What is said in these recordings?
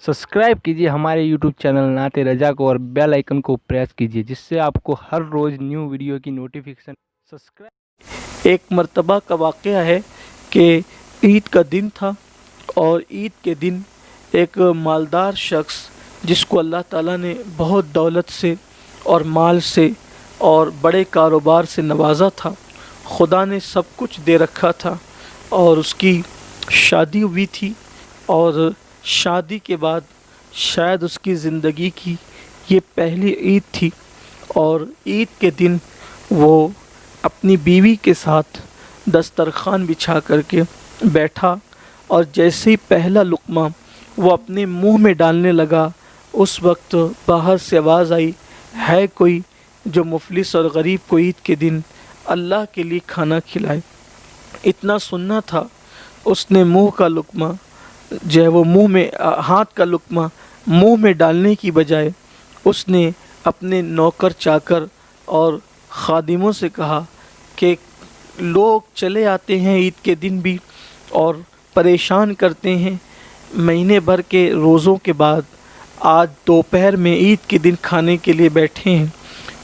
Subscribe कीजिए हमारे YouTube channel नाते रजा को और बेल आइकन को प्रेस कीजिए जिससे आपको हर रोज़ न्यू वीडियो की नोटिफिकेशन। सब्सक्राइब। एक मर्तबा का वाक़या है कि ईद का दिन था और ईद के दिन एक मालदार शख्स जिसको अल्लाह ताला ने बहुत दौलत से और माल से और बड़े कारोबार से नवाजा था, खुदा ने सब कुछ दे रखा था और उसकी शादी हुई थी और शादी के बाद शायद उसकी ज़िंदगी की ये पहली ईद थी और ईद के दिन वो अपनी बीवी के साथ दस्तरखान बिछा करके बैठा और जैसे ही पहला लुक़मा वो अपने मुंह में डालने लगा, उस वक्त बाहर से आवाज़ आई, है कोई जो मुफलिस और गरीब को ईद के दिन अल्लाह के लिए खाना खिलाए। इतना सुनना था, उसने मुंह का लुक़मा जो है वो मुंह में हाथ का लुक़मा मुंह में डालने की बजाय उसने अपने नौकर चाकर और ख़ादिमों से कहा कि लोग चले आते हैं ईद के दिन भी और परेशान करते हैं, महीने भर के रोज़ों के बाद आज दोपहर में ईद के दिन खाने के लिए बैठे हैं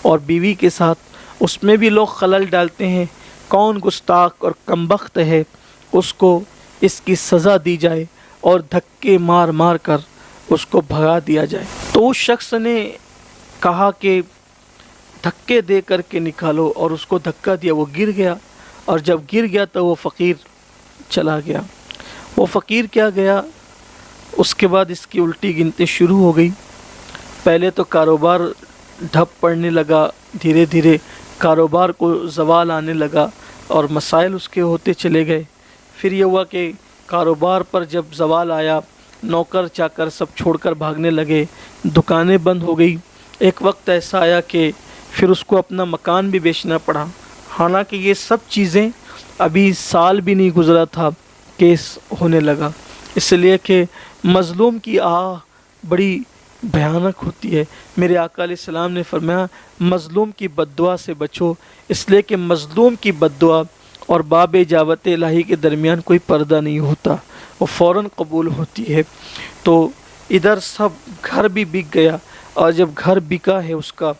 और बीवी के साथ, उसमें भी लोग खलल डालते हैं। कौन गुस्ताख और कमबख्त है, उसको इसकी सज़ा दी जाए और धक्के मार मार कर उसको भगा दिया जाए। तो उस शख्स ने कहा कि धक्के दे करके निकालो और उसको धक्का दिया, वो गिर गया और जब गिर गया तो वो फ़कीर चला गया। वो फ़कीर क्या गया, उसके बाद इसकी उल्टी गिनती शुरू हो गई। पहले तो कारोबार ठप पड़ने लगा, धीरे धीरे कारोबार को ज़वाल आने लगा और मसाइल उसके होते चले गए। फिर ये हुआ कि कारोबार पर जब ज़वाल आया, नौकर चाकर सब छोड़कर भागने लगे, दुकानें बंद हो गई। एक वक्त ऐसा आया कि फिर उसको अपना मकान भी बेचना पड़ा। हालांकि ये सब चीज़ें अभी साल भी नहीं गुज़रा था केस होने लगा, इसलिए कि मज़लूम की आह बड़ी भयानक होती है। मेरे आका अलैहिस्सलाम ने फरमाया, मज़लूम की बद्दुआ से बचो, इसलिए कि मज़लूम की बद्दुआ और बाब इजाबत इलाही के दरमियान कोई पर्दा नहीं होता, वो फ़ौरन कबूल होती है। तो इधर सब घर भी बिक गया और जब घर बिका है उसका,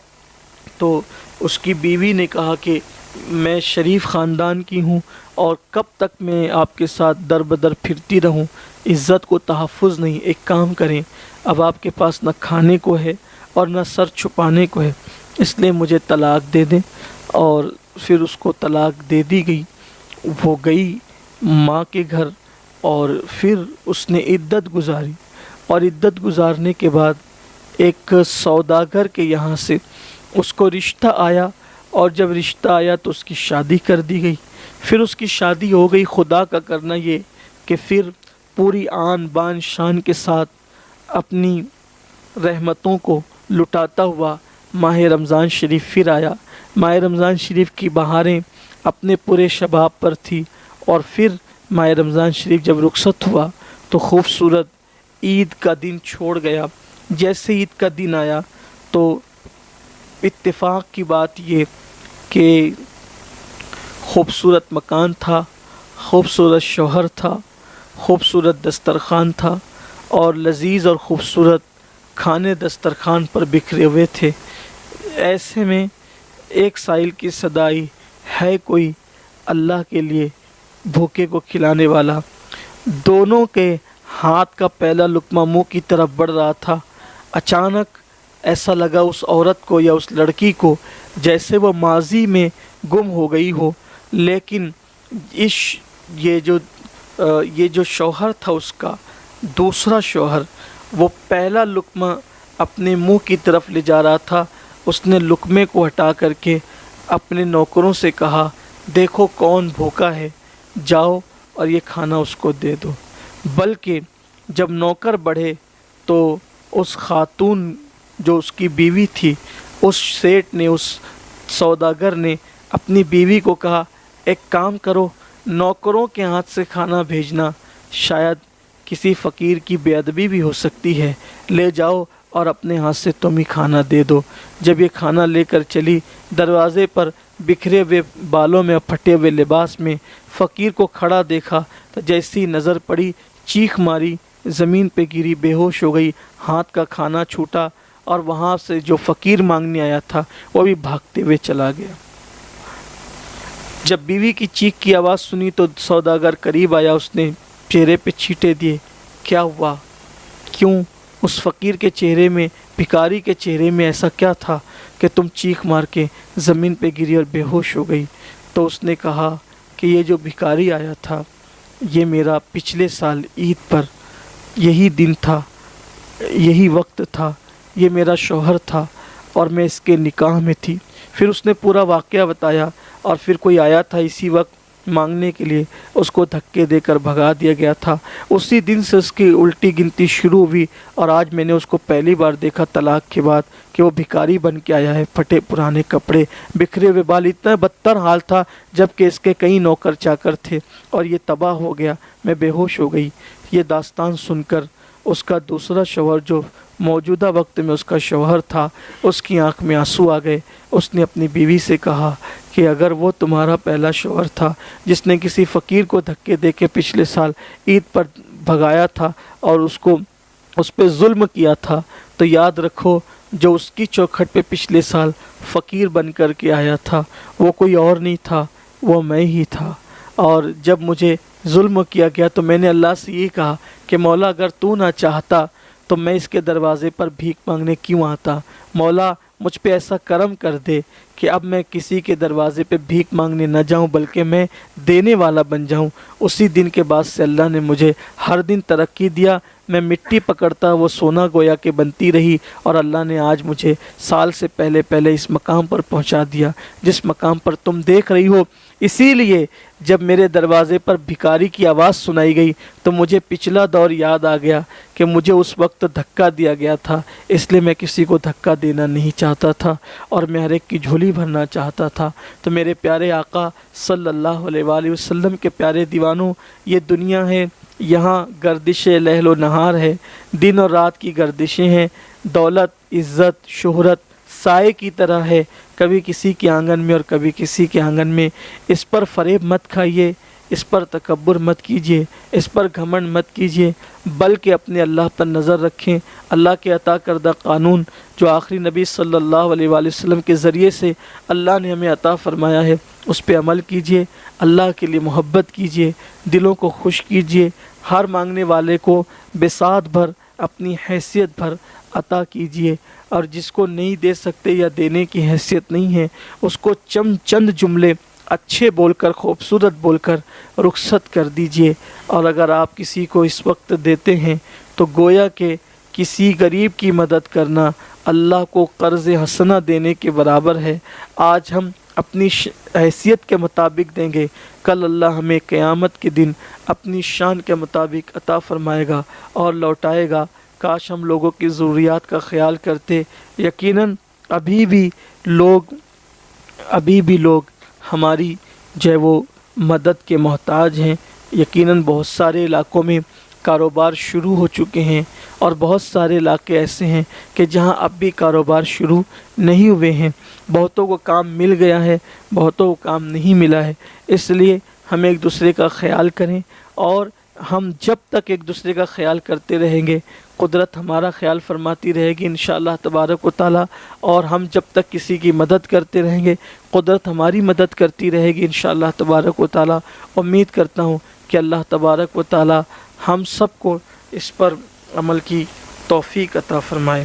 तो उसकी बीवी ने कहा कि मैं शरीफ ख़ानदान की हूँ और कब तक मैं आपके साथ दर बदर फिरती रहूँ, इज़्ज़त को तहफ़्फ़ुज़ नहीं। एक काम करें, अब आपके पास न खाने को है और न सर छुपाने को है, इसलिए मुझे तलाक दे दें। और फिर उसको तलाक दे दी गई। वो गई माँ के घर और फिर उसने इद्दत गुजारी और इद्दत गुजारने के बाद एक सौदागर के यहाँ से उसको रिश्ता आया और जब रिश्ता आया तो उसकी शादी कर दी गई। फिर उसकी शादी हो गई। खुदा का करना ये कि फिर पूरी आन बान शान के साथ अपनी रहमतों को लुटाता हुआ माह रमज़ान शरीफ फिर आया। माह रमज़ान शरीफ की बहारें अपने पूरे शबाब पर थी और फिर माह रमज़ान शरीफ जब रुखसत हुआ तो खूबसूरत ईद का दिन छोड़ गया। जैसे ईद का दिन आया तो इत्तेफाक की बात ये कि खूबसूरत मकान था, खूबसूरत शौहर था, खूबसूरत दस्तरखान था और लजीज़ और ख़ूबसूरत खाने दस्तरखान पर बिखरे हुए थे। ऐसे में एक साइल की सदाई, है कोई अल्लाह के लिए भूखे को खिलाने वाला। दोनों के हाथ का पहला लुक़मा मुंह की तरफ बढ़ रहा था। अचानक ऐसा लगा उस औरत को या उस लड़की को जैसे वो माजी में गुम हो गई हो, लेकिन ये जो शौहर था उसका दूसरा शौहर, वो पहला लुक़मा अपने मुंह की तरफ ले जा रहा था। उसने लुक़मे को हटा करके अपने नौकरों से कहा, देखो कौन भूखा है, जाओ और ये खाना उसको दे दो। बल्कि जब नौकर बढ़े तो उस खातून जो उसकी बीवी थी, उस सेठ ने, उस सौदागर ने अपनी बीवी को कहा, एक काम करो, नौकरों के हाथ से खाना भेजना, शायद किसी फ़कीर की बेअदबी भी हो सकती है, ले जाओ और अपने हाथ से तुम ही खाना दे दो। जब ये खाना लेकर चली, दरवाज़े पर बिखरे हुए बालों में, फटे हुए लिबास में फ़कीर को खड़ा देखा तो जैसी नज़र पड़ी, चीख मारी زمین پہ گری، بے ہوش ہو گئی، ہاتھ کا کھانا چھوٹا، اور وہاں سے جو فقیر مانگنے آیا تھا وہ بھی بھاگتے ہوئے چلا گیا۔ جب بیوی کی چیخ کی آواز سنی تو سوداگر قریب آیا، اس نے چہرے پہ چھینٹے دیے۔ کیا ہوا؟ کیوں اس فقیر کے چہرے میں، بھکاری کے چہرے میں ایسا کیا تھا کہ تم چیخ مار کے زمین پہ گری اور بے ہوش ہو گئی؟ تو اس نے کہا کہ یہ جو بھکاری آیا تھا یہ میرا پچھلے سال عید پر یہی دن تھا، یہی وقت تھا، یہ میرا شوہر تھا اور میں اس کے نکاح میں تھی۔ پھر اس نے پورا واقعہ بتایا، اور پھر کوئی آیا تھا اسی وقت مانگنے کے لیے، اس کو دھکے دے کر بھگا دیا گیا تھا۔ اسی دن سے اس کی الٹی گنتی شروع ہوئی، اور آج میں نے اس کو پہلی بار دیکھا طلاق کے بعد کہ وہ بھکاری بن کے آیا ہے، پھٹے پرانے کپڑے، بکھرے ہوئے بال، اتنا بدتر حال تھا جبکہ اس کے کئی نوکر چاکر تھے، اور یہ تباہ ہو گیا، میں بے ہوش ہو گئی۔ یہ داستان سن کر اس کا دوسرا شوہر، جو موجودہ وقت میں اس کا شوہر تھا، اس کی آنکھ میں آنسو آ گئے۔ اس نے اپنی بیوی سے کہا کہ اگر وہ تمہارا پہلا شوہر تھا جس نے کسی فقیر کو دھکے دے کے پچھلے سال عید پر بھگایا تھا اور اس پہ ظلم کیا تھا، تو یاد رکھو جو اس کی چوکھٹ پہ پچھلے سال فقیر بن کر کے آیا تھا وہ کوئی اور نہیں تھا، وہ میں ہی تھا۔ اور جب مجھے ظلم کیا گیا تو میں نے اللہ سے یہ کہا کہ مولا اگر تو نہ چاہتا تو میں اس کے دروازے پر بھیک مانگنے کیوں آتا؟ مولا مجھ پہ ایسا کرم کر دے کہ اب میں کسی کے دروازے پہ بھیک مانگنے نہ جاؤں بلکہ میں دینے والا بن جاؤں۔ اسی دن کے بعد سے اللہ نے مجھے ہر دن ترقی دیا، میں مٹی پکڑتا وہ سونا گویا کہ بنتی رہی، اور اللہ نے آج مجھے سال سے پہلے اس مقام پر پہنچا دیا جس مقام پر تم دیکھ رہی ہو۔ اسی لیے جب میرے دروازے پر بھکاری کی آواز سنائی گئی تو مجھے پچھلا دور یاد آ گیا کہ مجھے اس وقت دھکا دیا گیا تھا، اس لیے میں کسی کو دھکا دینا نہیں چاہتا تھا اور میں ہر ایک کی جھولی بھرنا چاہتا تھا۔ تو میرے پیارے آقا صلی اللہ علیہ وآلہ وسلم کے پیارے دیوانوں، یہ دنیا ہے، یہاں گردش لہل و نہار ہے، دن اور رات کی گردشیں ہیں، دولت، عزت، شہرت سائے کی طرح ہے، کبھی کسی کے آنگن میں اور کبھی کسی کے آنگن میں۔ اس پر فریب مت کھائیے، اس پر تکبر مت کیجیے، اس پر گھمنڈ مت کیجیے، بلکہ اپنے اللہ پر نظر رکھیں۔ اللہ کے عطا کردہ قانون جو آخری نبی صلی اللہ علیہ وآلہ وسلم کے ذریعے سے اللہ نے ہمیں عطا فرمایا ہے اس پہ عمل کیجیے، اللہ کے لیے محبت کیجیے، دلوں کو خوش کیجیے، ہر مانگنے والے کو بساط بھر اپنی حیثیت بھر عطا کیجیے، اور جس کو نہیں دے سکتے یا دینے کی حیثیت نہیں ہے اس کو چند جملے اچھے بول کر، خوبصورت بول کر رخصت کر دیجیے۔ اور اگر آپ کسی کو اس وقت دیتے ہیں تو گویا کہ کسی غریب کی مدد کرنا اللہ کو قرض حسنہ دینے کے برابر ہے۔ آج ہم اپنی حیثیت کے مطابق دیں گے، کل اللہ ہمیں قیامت کے دن اپنی شان کے مطابق عطا فرمائے گا اور لوٹائے گا۔ کاش ہم لوگوں کی ضروریات کا خیال کرتے۔ یقیناً ابھی بھی لوگ ہماری جو ہے وہ مدد کے محتاج ہیں۔ یقیناً بہت سارے علاقوں میں کاروبار شروع ہو چکے ہیں، اور بہت سارے علاقے ایسے ہیں کہ جہاں اب بھی کاروبار شروع نہیں ہوئے ہیں۔ بہتوں کو کام مل گیا ہے، بہتوں کو کام نہیں ملا ہے۔ اس لیے ہم ایک دوسرے کا خیال کریں، اور ہم جب تک ایک دوسرے کا خیال کرتے رہیں گے قدرت ہمارا خیال فرماتی رہے گی انشاءاللہ تبارک و تعالی، اور ہم جب تک کسی کی مدد کرتے رہیں گے قدرت ہماری مدد کرتی رہے گی انشاءاللہ تبارک و تعالی۔ امید کرتا ہوں کہ اللہ تبارک و تعالی ہم سب کو اس پر عمل کی توفیق عطا فرمائے۔